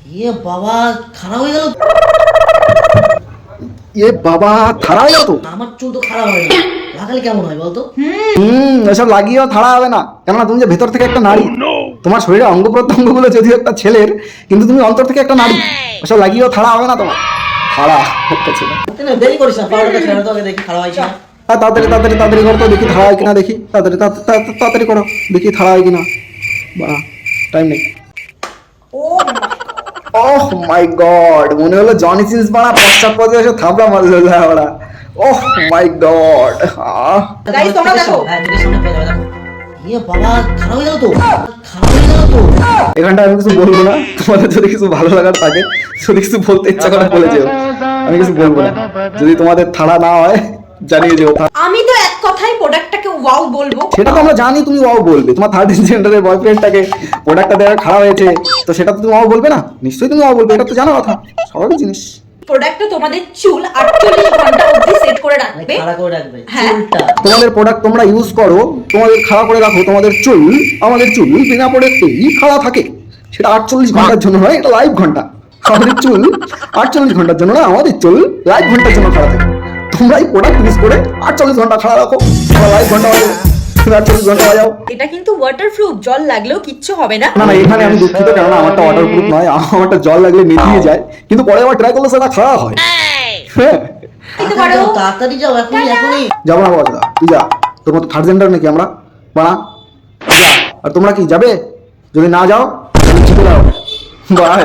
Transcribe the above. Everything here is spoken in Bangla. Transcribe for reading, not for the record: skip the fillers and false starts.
এ বাবা খারাপ হয়ে গেল। এ বাবা থাড়া হয়ে গেল তো। আমার চুল তো খারাপ হয় না, লাগালে কেমন হয় বলতো? এসব লাগিয়েও থাড়া হবে না, কেননা তুমি যে ভেতর থেকে একটা নারী। তোমার শরীরে অঙ্গ প্রত্যঙ্গ গুলো যদিও একটা ছেলের, কিন্তু তুমি অন্তর থেকে একটা নারী। এসব লাগিয়েও থাড়া হবে না তোমার। থাড়া হচ্ছে না। দেরি করিস না, পাউডারটা ছেড়ে তো আগে দেখি খারাপ হয় কিনা। তাড়াতাড়ি তাড়াতাড়ি তাড়াতাড়ি করো তো, দেখি থাড়া হয় কিনা দেখি। তাড়াতাড়ি তাড়াতাড়ি করো, দেখি থাড়া হয় কিনা। বা টাইম নেই। ওহ মাই গড, মনে হলো জনি সিন্স বাড়া পশ্চাৎপদে এসে থাবড়া মারলো ওরা। ওহ মাই গড। গাইস তোমরা দেখো। হ্যাঁ তোদের সামনে পেয়ে যাবে, দেখো। এ বাবা খারাপ হয়ে গেল তো, খারাপ হয়ে গেল তো। এখানটা আমি কিছু বলবো না, তোমাদের যদি কিছু ভালো লাগার থাকে, যদি কিছু বলতে ইচ্ছা করে বলে যেও, আমি কিছু বলবো না। যদি তোমাদের থাড়া না হয় জানিয়ে যেও। আমি তো এক কথাই প্রোডাক্টটাকে ওয়াও বলবো। সেটা তো আমরা জানি, তুমি ওয়াও বলবে। তোমার থার্ড জেন্ডারের বয়ফ্রেন্ডটাকে প্রোডাক্টটা দেওয়া খারাপ হয়েছে, তো সেটা তো তুমি ওয়াও বলবে না? নিশ্চয়ই তুমি ওয়াও বলবে, এটা তো জানা কথা, স্বাভাবিক জিনিস। প্রোডাক্টটা তোমাদের চুল 48 ঘন্টা অবধি সেট করে রাখবে। খাড়া করে রাখবে হ্যাঁ। চুলটা। তোমাদের প্রোডাক্ট তোমরা ইউজ করো, তোমাদের খাড়া করে রাখো তোমাদের চুল। আমাদের চুল বিনা প্রোডাক্টেই খাড়া থাকে। সেটা 48 ঘন্টার জন্য নয়, এটা লাইভ ঘন্টা। আমাদের চুল 48 ঘন্টার জন্য না, আমাদের চুল লাইভ ঘন্টার জন্য খাড়া থাকে। তোমরা এই প্রোডাক্ট ইউজ করে 48 ঘন্টা খাড়া রাখো, লাইভ ঘন্টা বাজাও, 48 ঘন্টা বাজাও। এটা কিন্তু ওয়াটারপ্রুফ, জল লাগলেও কিচ্ছু হবে না। না না, এখানে আমি দুঃখিত, কেননা আমারটা ওয়াটারপ্রুফ নয়। আমারটা জল লাগলে নেতিয়ে যায়, কিন্তু পরে আবার ট্রাই করলে সেটা খারাপ হয়। হ্যাঁ, দিতে পারো। তাড়াতাড়ি যাও, এখনই এখনই। যাবো না বাবা, তুই যা। তোর মতো থার্ড জেন্ডার নাকি আমরা? বাড়া যা। আর তোমরা কি যাবে? যদি না যাও চলে যাও। বাই।